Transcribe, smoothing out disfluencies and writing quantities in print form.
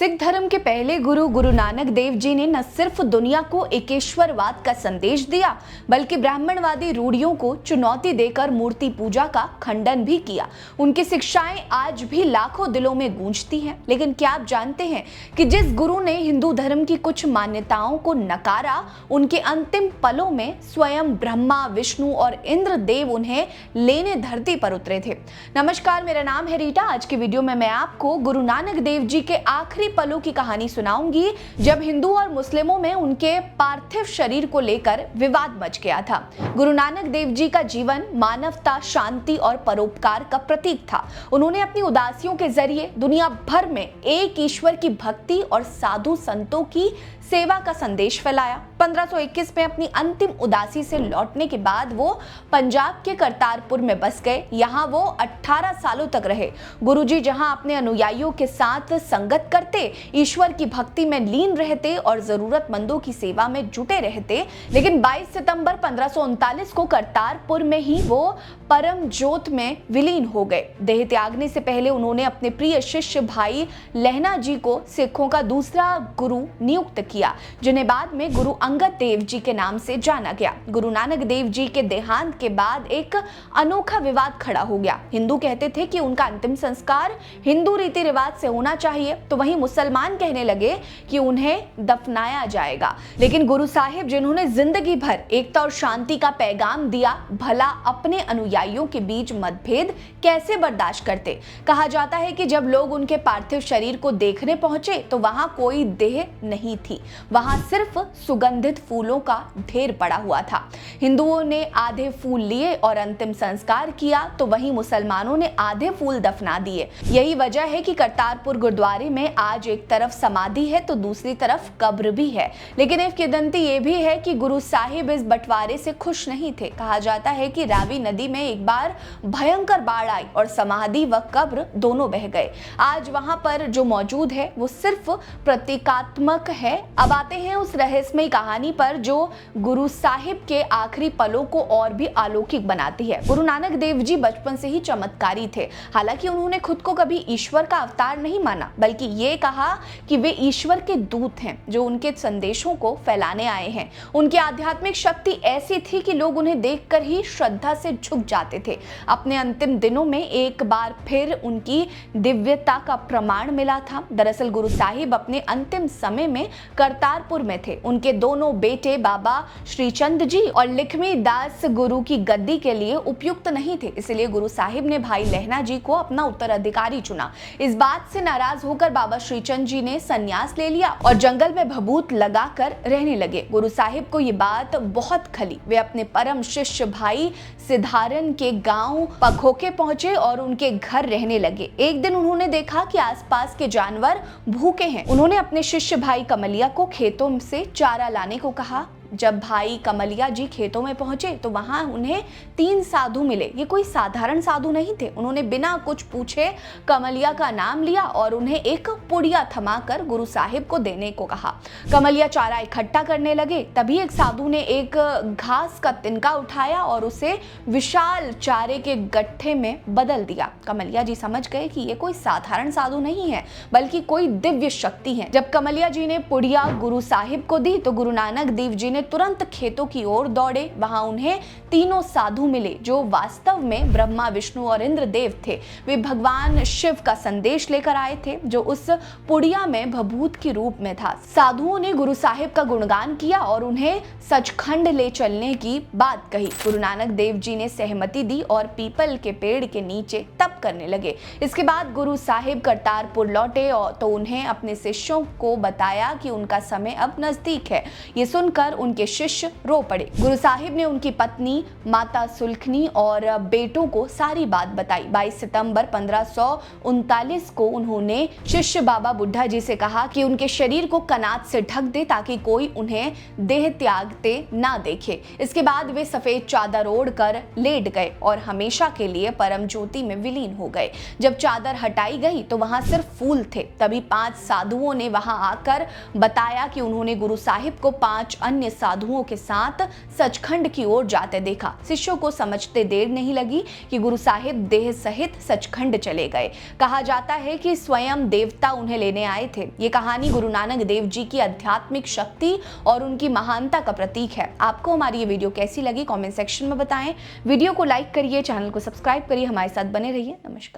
सिख धर्म के पहले गुरु गुरु नानक देव जी ने न सिर्फ दुनिया को एकेश्वरवाद का संदेश दिया, बल्कि ब्राह्मणवादी रूढ़ियों को चुनौती देकर मूर्ति पूजा का खंडन भी किया। उनकी शिक्षाएं आज भी लाखों दिलों में गूंजती हैं। लेकिन क्या आप जानते हैं कि जिस गुरु ने हिंदू धर्म की कुछ मान्यताओं को नकारा, उनके अंतिम पलों में स्वयं ब्रह्मा, विष्णु और इंद्र देव उन्हें लेने धरती पर उतरे थे। नमस्कार, मेरा नाम है रीटा। आज की वीडियो में मैं आपको गुरु नानक देव जी के आखिरी पलों की कहानी सुनाऊंगी, जब हिंदू और मुस्लिमों में उनके पार्थिव शरीर को लेकर विवाद मच गया था। गुरु नानक देव जी का जीवन मानवता, शांति और परोपकार का प्रतीक था। उन्होंने अपनी उदासियों के जरिए दुनिया भर में एक ईश्वर की भक्ति और साधु संतों की सेवा का संदेश फैलाया। 1521 में अपनी अंतिम उदासी से लौटने के बाद वो पंजाब के करतारपुर में बस गए। यहाँ वो 18 सालों तक रहे। गुरुजी जहाँ अपने अनुयायियों के साथ संगत करते, ईश्वर की भक्ति में लीन रहते और जरूरतमंदों की सेवा में जुटे रहते। लेकिन 22 सितंबर 1539 को करतारपुर में ही वो परम ज्योत में विलीन हो गए। देह त्यागने से पहले उन्होंने अपने प्रिय शिष्य भाई लहना जी को सिखों का दूसरा गुरु नियुक्त किया, जिन्हें बाद में गुरु अंगद देव जी के नाम से जाना गया। गुरु नानक देव जी के देहांत के बाद एक अनोखा विवाद खड़ा हो गया। हिंदू कहते थे कि उनका अंतिम संस्कार हिंदू रीति रिवाज से होना चाहिए, तो वहीं मुसलमान कहने लगे कि उन्हें दफनाया जाएगा। लेकिन गुरु साहिब, जिन्होंने जिंदगी भर एकता और शांति का पैगाम दिया, भला अपने अनुयायियों के बीच मतभेद कैसे बर्दाश्त करते। कहा जाता है कि जब लोग उनके पार्थिव शरीर को देखने पहुंचे तो वहां कोई देह नहीं थी, वहां सिर्फ सुगंधित फूलों का ढेर पड़ा हुआ था। हिंदुओं ने आधे फूल लिए और अंतिम संस्कार किया, तो वहीं मुसलमानों ने आधे फूल दफना दिए। यही वजह है कि करतारपुर गुरुद्वारे में आज एक तरफ समाधि है तो दूसरी तरफ कब्र भी है। लेकिन एक किदंती ये भी है कि गुरु साहिब इस बंटवारे से खुश नहीं थे। कहा जाता है कि रावी नदी में एक बार भयंकर बाढ़ आई और समाधि व कब्र दोनों बह गए। आज वहां पर जो मौजूद है वो सिर्फ प्रतीकात्मक है। अब आते हैं उस रहस्यमयी कहानी पर जो गुरु साहिब के आखिरी पलों को और भी अलौकिक बनाती है। गुरु नानक देव जी बचपन से ही चमत्कारी थे। हालांकि उन्होंने खुद को कभी ईश्वर का अवतार नहीं माना, बल्कि ये कहा कि वे ईश्वर के दूत हैं जो उनके संदेशों को फैलाने आए हैं। उनकी आध्यात्मिक शक्ति ऐसी थी कि लोग उन्हें देखकर ही श्रद्धा से झुक जाते थे। अपने अंतिम दिनों में एक बार फिर उनकी दिव्यता का प्रमाण मिला था। दरअसल गुरु साहिब अपने अंतिम समय में करतारपुर में थे। उनके दोनों बेटे बाबा श्रीचंद जी और लक्ष्मी दास गुरु की गद्दी के लिए उपयुक्त नहीं थे, इसलिए गुरु साहिब ने भाई लहना जी को अपना उत्तराधिकारी चुना। इस बात से नाराज होकर बाबा श्रीचंद जी ने संन्यास ले लिया और जंगल में भभूत लगाकर रहने लगे। गुरु साहिब को ये बात बहुत खली। वे अपने परम शिष्य भाई सिधारन के गांव पखोके पहुंचे और उनके घर रहने लगे। एक दिन उन्होंने देखा कि आसपास के जानवर भूखे हैं। उन्होंने अपने शिष्य भाई कमलिया को खेतों से चारा लाने को कहा। जब भाई कमलिया जी खेतों में पहुंचे तो वहां उन्हें 3 साधु मिले। ये कोई साधारण साधु नहीं थे। उन्होंने बिना कुछ पूछे कमलिया का नाम लिया और उन्हें एक पुड़िया थमाकर गुरु साहिब को देने को कहा। कमलिया चारा इकट्ठा करने लगे। तभी एक साधु ने एक घास का तिनका उठाया और उसे विशाल चारे के गट्ठे में बदल दिया। कमलिया जी समझ गए कि ये कोई साधारण साधु नहीं है, बल्कि कोई दिव्य शक्ति है। जब कमलिया जी ने पुड़िया गुरु साहिब को दी तो गुरु नानक देव जी ने तुरंत खेतों की ओर दौड़े। वहां उन्हें तीनों साधु मिले जो वास्तव में ब्रह्मा, विष्णु और इंद्र देव थे। वे भगवान शिव का संदेश लेकर आए थे जो उस पुड़िया में भभूत के रूप में था। साधुओं ने गुरु साहिब का गुणगान किया और उन्हें सचखंड ले चलने की बात कही। गुरु नानक देव जी ने सहमति दी और पीपल के पेड़ के नीचे तप करने लगे। इसके बाद गुरु साहिब करतारपुर लौटे और तो उन्हें अपने शिष्यों को बताया कि उनका समय अब नजदीक है। ये सुनकर उनके शिष्य रो पड़े। गुरु साहिब ने उनकी पत्नी माता सुलखनी और बेटों को सारी बात बताई। 22 सितंबर 1539 को उन्होंने शिष्य बाबा बुड्ढा जी से कहा कि उनके शरीर को कनात से ढक दे ताकि कोई उन्हें देह त्यागते ना देखे। इसके बाद वे सफेद चादर ओढ़कर लेट गए और हमेशा के लिए परम ज्योति में विलीन हो गए। जब चादर हटाई गई तो वहां सिर्फ फूल थे। तभी 5 साधुओं ने वहां आकर बताया कि उन्होंने गुरु साहिब को 5 अन्य साधुओं के साथ सचखंड की ओर जाते देखा। शिष्यों को समझते देर नहीं लगी कि गुरु साहिब देह सहित सचखंड चले गए। कहा जाता है कि स्वयं देवता उन्हें लेने आए थे। ये कहानी गुरु नानक देव जी की आध्यात्मिक शक्ति और उनकी महानता का प्रतीक है। आपको हमारी ये वीडियो कैसी लगी कमेंट सेक्शन में बताएं। वीडियो को लाइक करिए, चैनल को सब्सक्राइब करिए, हमारे साथ बने रहिए। नमस्कार।